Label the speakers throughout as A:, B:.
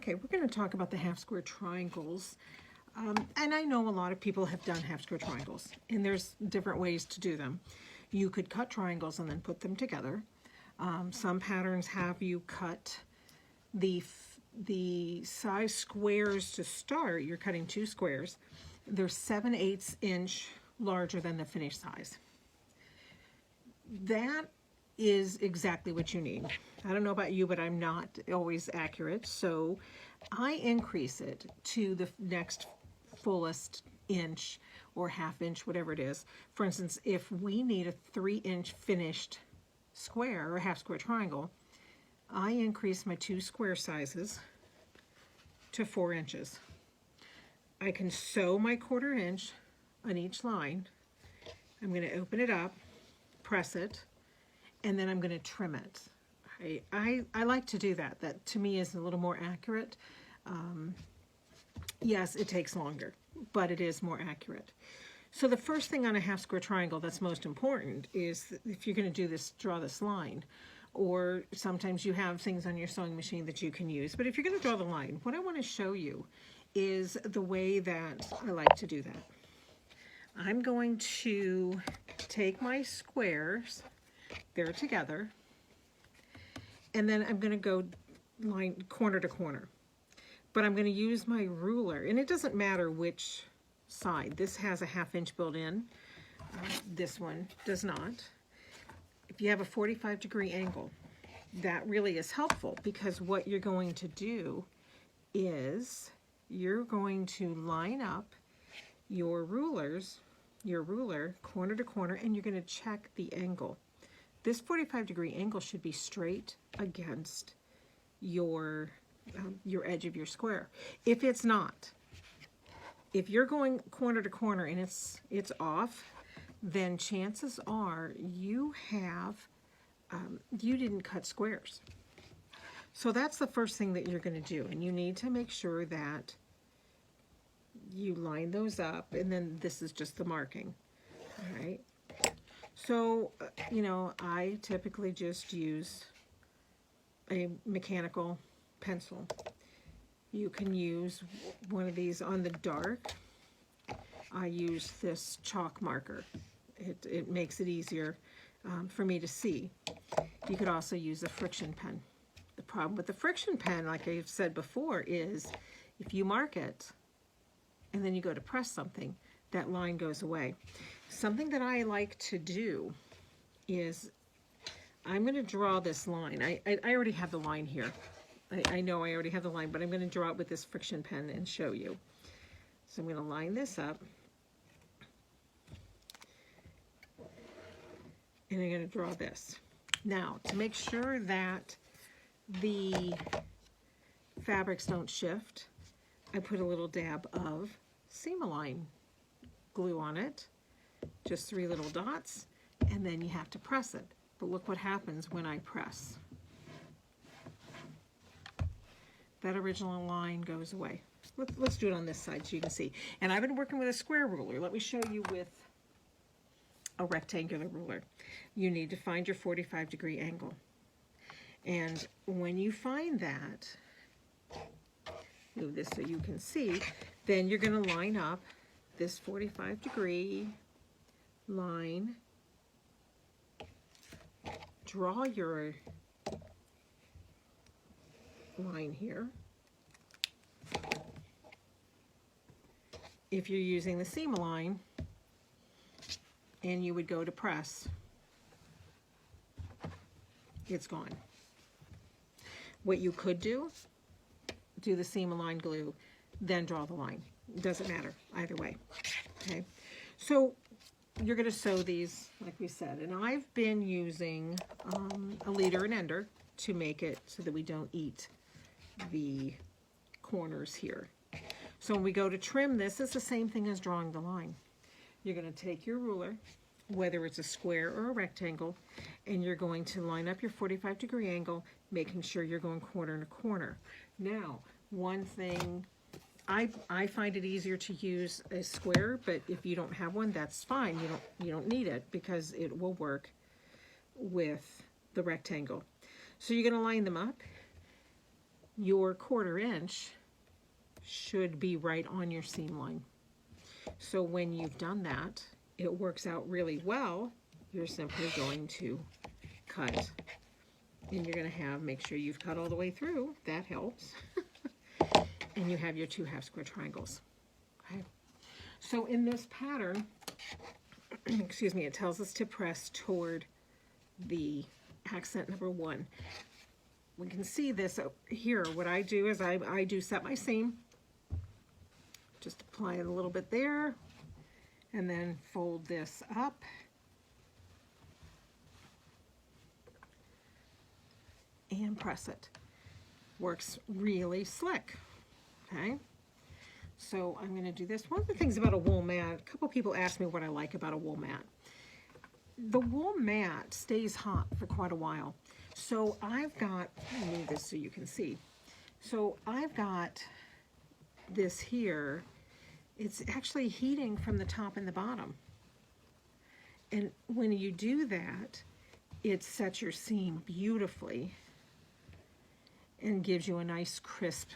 A: Okay, we're going to talk about the half square triangles. And I know a lot of people have done half square triangles, and there's different ways to do them. You could cut triangles and then put them together. Some patterns have you cut the size squares to start. You're cutting 2 squares. They're 7/8 inch larger than the finished size. That is exactly what you need. I don't know about you, but I'm not always accurate, so I increase it to the next fullest inch or half inch, whatever it is. For instance, if we need a 3-inch finished square or half square triangle, I increase my 2 square sizes to 4 inches. I can sew my 1/4 inch on each line. I'm going to open it up, press it, and then I'm going to trim it. I like to do that. That to me is a little more accurate. Yes, it takes longer, but it is more accurate. So the first thing on a half square triangle that's most important is if you're going to do this, draw this line. Or sometimes you have things on your sewing machine that you can use. But if you're going to draw the line, what I want to show you is the way that I like to do that. I'm going to take my squares, they're together, and then I'm going to go line corner to corner. But I'm going to use my ruler, and it doesn't matter which side. This has a 1/2 inch built in. This one does not. If you have a 45-degree angle, that really is helpful, because what you're going to do is you're going to line up your ruler corner to corner, and you're going to check the angle. This 45-degree angle should be straight against your edge of your square. If it's not, if you're going corner to corner and it's off, then chances are you didn't cut squares. So that's the first thing that you're going to do, and you need to make sure that you line those up, and then this is just the marking. All right. So, I typically just use a mechanical pencil. You can use one of these on the dark. I use this chalk marker. It makes it easier for me to see. You could also use a friction pen. The problem with the friction pen, like I've said before, is if you mark it and then you go to press something, that line goes away. Something that I like to do is I'm going to draw this line. I already have the line here. I know I already have the line, but I'm going to draw it with this friction pen and show you. So I'm going to line this up, and I'm going to draw this. Now, to make sure that the fabrics don't shift, I put a little dab of Seam-A-Line glue on it, just 3 little dots, and then you have to press it. But look what happens when I press. That original line goes away. Let's do it on this side so you can see. And I've been working with a square ruler. Let me show you with a rectangular ruler. You need to find your 45-degree angle. And when you find that, move this so you can see, then you're going to line up this 45-degree line, draw your line here. If you're using the Seam-A-Line and you would go to press, it's gone. What you could do the Seam-A-Line glue, then draw the line. It doesn't matter either way. Okay, so you're going to sew these like we said, and I've been using a leader and ender to make it so that we don't eat the corners here. So when we go to trim this, it's the same thing as drawing the line. You're going to take your ruler, whether it's a square or a rectangle, and you're going to line up your 45-degree angle, making sure you're going corner to corner. Now, one thing, I find it easier to use a square, but if you don't have one, that's fine. You don't need it, because it will work with the rectangle. So you're going to line them up, your 1/4 inch should be right on your seam line. So when you've done that, it works out really well. You're simply going to cut, and you're going to have, make sure you've cut all the way through. That helps. And you have your 2 half square triangles. Okay. So in this pattern, excuse me, it tells us to press toward the accent number 1. We can see this here. What I do is I do set my seam. Just apply it a little bit there, and then fold this up. And press it. Works really slick. Okay, so I'm going to do this. One of the things about a wool mat, a couple people ask me what I like about a wool mat. The wool mat stays hot for quite a while. So I've got, let me move this so you can see. So I've got this here. It's actually heating from the top and the bottom. And when you do that, it sets your seam beautifully and gives you a nice crisp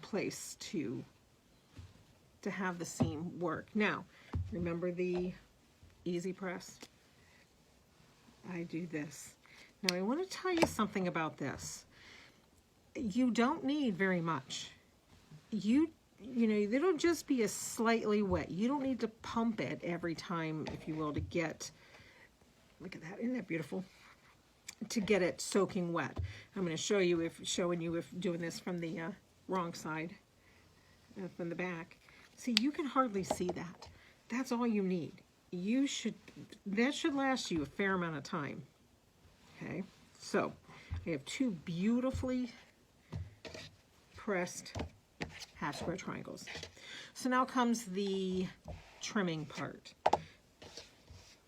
A: place to have the seam work. Now, remember the easy press? I do this. Now I want to tell you something about this. You don't need very much. You know, it'll just be a slightly wet. You don't need to pump it every time, if you will, to get, look at that, isn't that beautiful? To get it soaking wet. I'm going to show you if doing this from the wrong side, from the back. See, you can hardly see that. That's all you need. That should last you a fair amount of time. Okay, so I have 2 beautifully pressed half square triangles. So now comes the trimming part.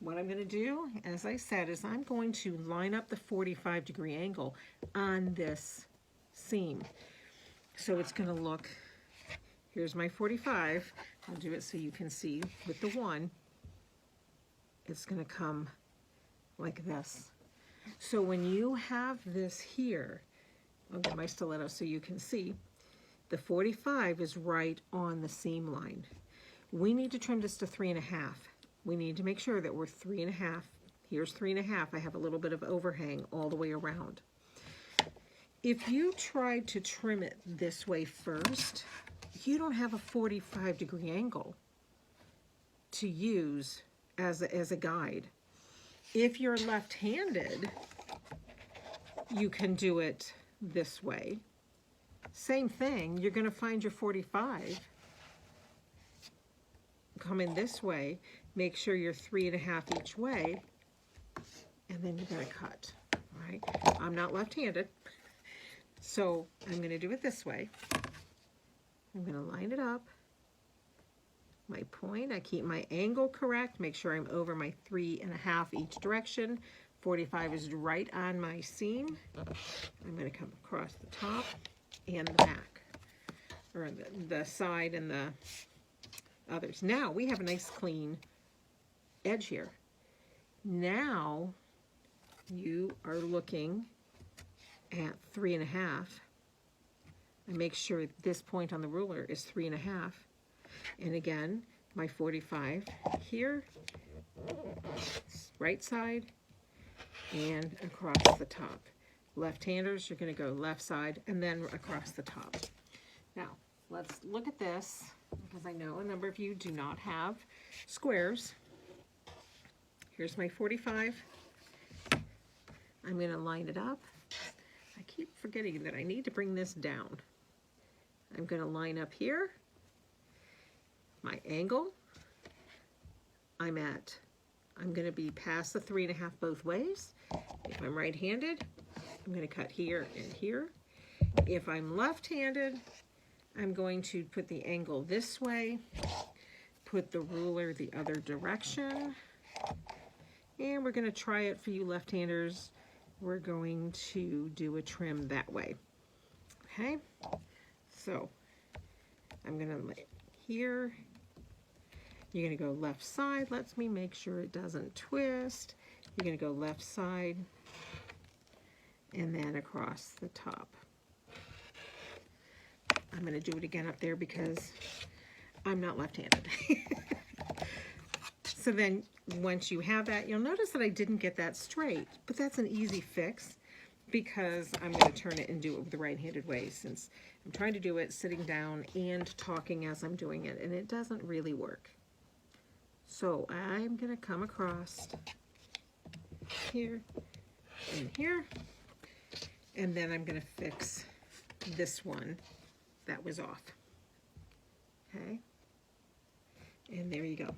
A: What I'm going to do, as I said, is I'm going to line up the 45-degree angle on this seam. So it's going to look, here's my 45. I'll do it so you can see with the 1. It's going to come like this. So when you have this here, I'll get my stiletto so you can see, the 45 is right on the seam line. We need to trim this to 3.5. We need to make sure that we're 3.5. Here's 3.5. I have a little bit of overhang all the way around. If you tried to trim it this way first, you don't have a 45-degree angle to use as a guide. If you're left-handed, you can do it this way. Same thing, you're going to find your 45. Come in this way, make sure you're 3.5 each way, and then you're going to cut. All right? I'm not left-handed, so I'm going to do it this way. I'm going to line it up. My point, I keep my angle correct, make sure I'm over my 3.5 each direction. 45 is right on my seam. I'm going to come across the top and the back, or the side and the others. Now we have a nice clean edge here. Now you are looking at 3.5. I make sure this point on the ruler is 3.5. And again, my 45 here, right side, and across the top. Left-handers, you're going to go left side and then across the top. Now, let's look at this, because I know a number of you do not have squares. Here's my 45. I'm going to line it up. I keep forgetting that I need to bring this down. I'm going to line up here. My angle, I'm going to be past the 3.5 both ways. If I'm right-handed, I'm going to cut here and here. If I'm left-handed, I'm going to put the angle this way, put the ruler the other direction, and we're going to try it for you left-handers. We're going to do a trim that way. Okay, so I'm going to lay here. You're going to go left side. Let me make sure it doesn't twist. You're going to go left side and then across the top. I'm going to do it again up there because I'm not left-handed. So then once you have that, you'll notice that I didn't get that straight, but that's an easy fix because I'm going to turn it and do it with the right-handed way, since I'm trying to do it sitting down and talking as I'm doing it, and it doesn't really work. So I'm going to come across here and here, and then I'm going to fix this one that was off. Okay, and there you go.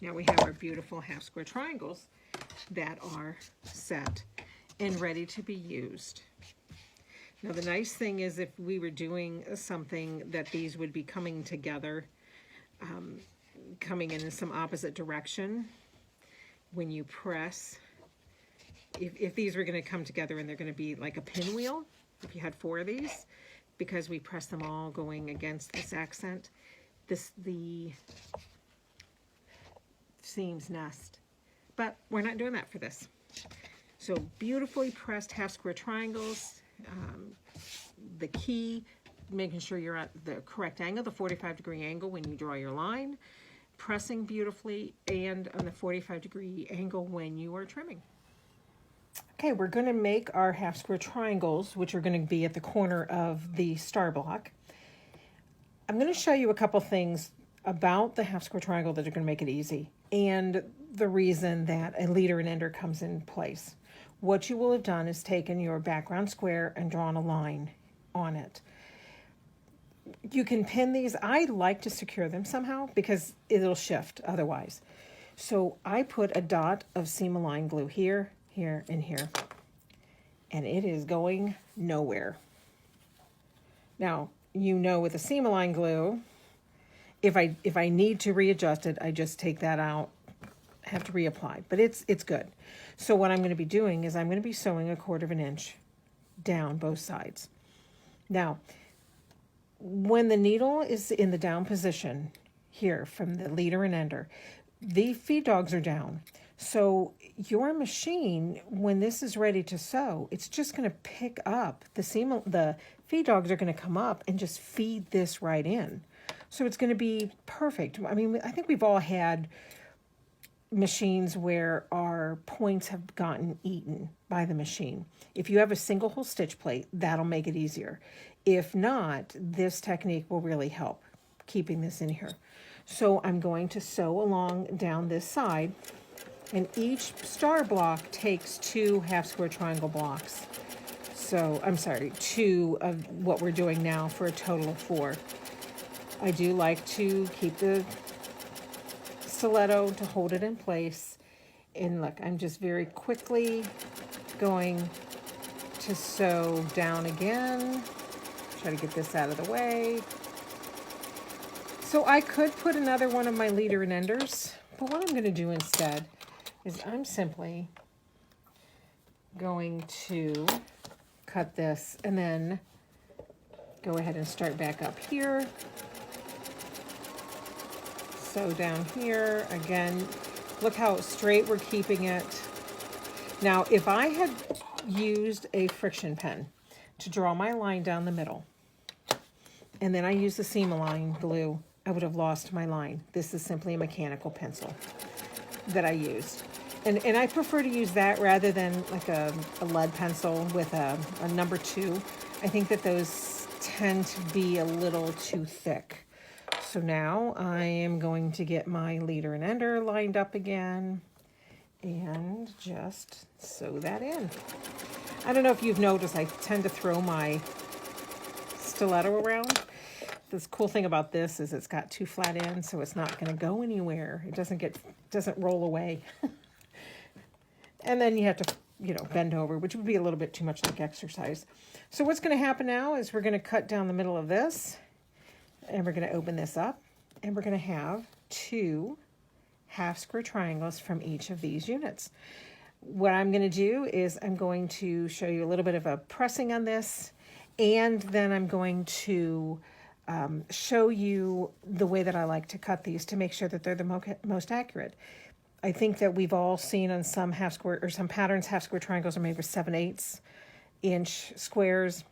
A: Now we have our beautiful half square triangles that are set and ready to be used. Now the nice thing is, if we were doing something that these would be coming together, coming in some opposite direction, when you press, if these were going to come together and they're going to be like a pinwheel, if you had 4 of these, because we press them all going against this accent, the seams nest. But we're not doing that for this. So beautifully pressed half square triangles. The key, making sure you're at the correct angle, the 45-degree angle when you draw your line, pressing beautifully, and on the 45-degree angle when you are trimming. Okay, we're going to make our half square triangles, which are going to be at the corner of the star block. I'm going to show you a couple things about the half square triangle that are going to make it easy, and the reason that a leader and ender comes in place. What you will have done is taken your background square and drawn a line on it. You can pin these. I like to secure them somehow because it'll shift otherwise. So I put a dot of seam-aligned glue here, here, and here, and it is going nowhere. Now, you know, with a seam-aligned glue, if I need to readjust it, I just take that out, have to reapply, but it's good. So what I'm going to be doing is I'm going to be sewing 1/4 inch down both sides. Now, when the needle is in the down position here from the leader and ender, the feed dogs are down. So your machine, when this is ready to sew, it's just going to pick up the seam. The feed dogs are going to come up and just feed this right in. So it's going to be perfect. I mean, I think we've all had machines where our points have gotten eaten by the machine. If you have a single hole stitch plate, that'll make it easier. If not, this technique will really help keeping this in here. So I'm going to sew along down this side, and each star block takes 2 half square triangle blocks. So, I'm sorry, 2 of what we're doing now for a total of 4. I do like to keep the stiletto to hold it in place. And look, I'm just very quickly going to sew down again. Try to get this out of the way. So I could put another one of my leader and enders, but what I'm going to do instead is I'm simply going to cut this and then go ahead and start back up here. Sew down here again. Look how straight we're keeping it. Now, if I had used a friction pen to draw my line down the middle, and then I used the seam-aligned glue, I would have lost my line. This is simply a mechanical pencil that I used. And I prefer to use that rather than like a lead pencil with a number 2. I think that those tend to be a little too thick. So now I am going to get my leader and ender lined up again and just sew that in. I don't know if you've noticed, I tend to throw my stiletto around. This cool thing about this is it's got 2 flat ends, so it's not going to go anywhere. It doesn't roll away. And then you have to, bend over, which would be a little bit too much like exercise. So what's going to happen now is we're going to cut down the middle of this, and we're going to open this up, and we're going to have 2 half square triangles from each of these units. What I'm going to do is I'm going to show you a little bit of a pressing on this, and then I'm going to show you the way that I like to cut these to make sure that they're the most accurate. I think that we've all seen on some half square or some patterns, half square triangles are made with 7/8 inch squares.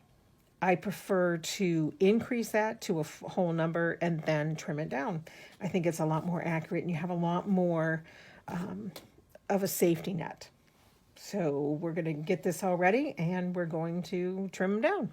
A: I prefer to increase that to a whole number and then trim it down. I think it's a lot more accurate and you have a lot more of a safety net. So we're going to get this all ready and we're going to trim them down.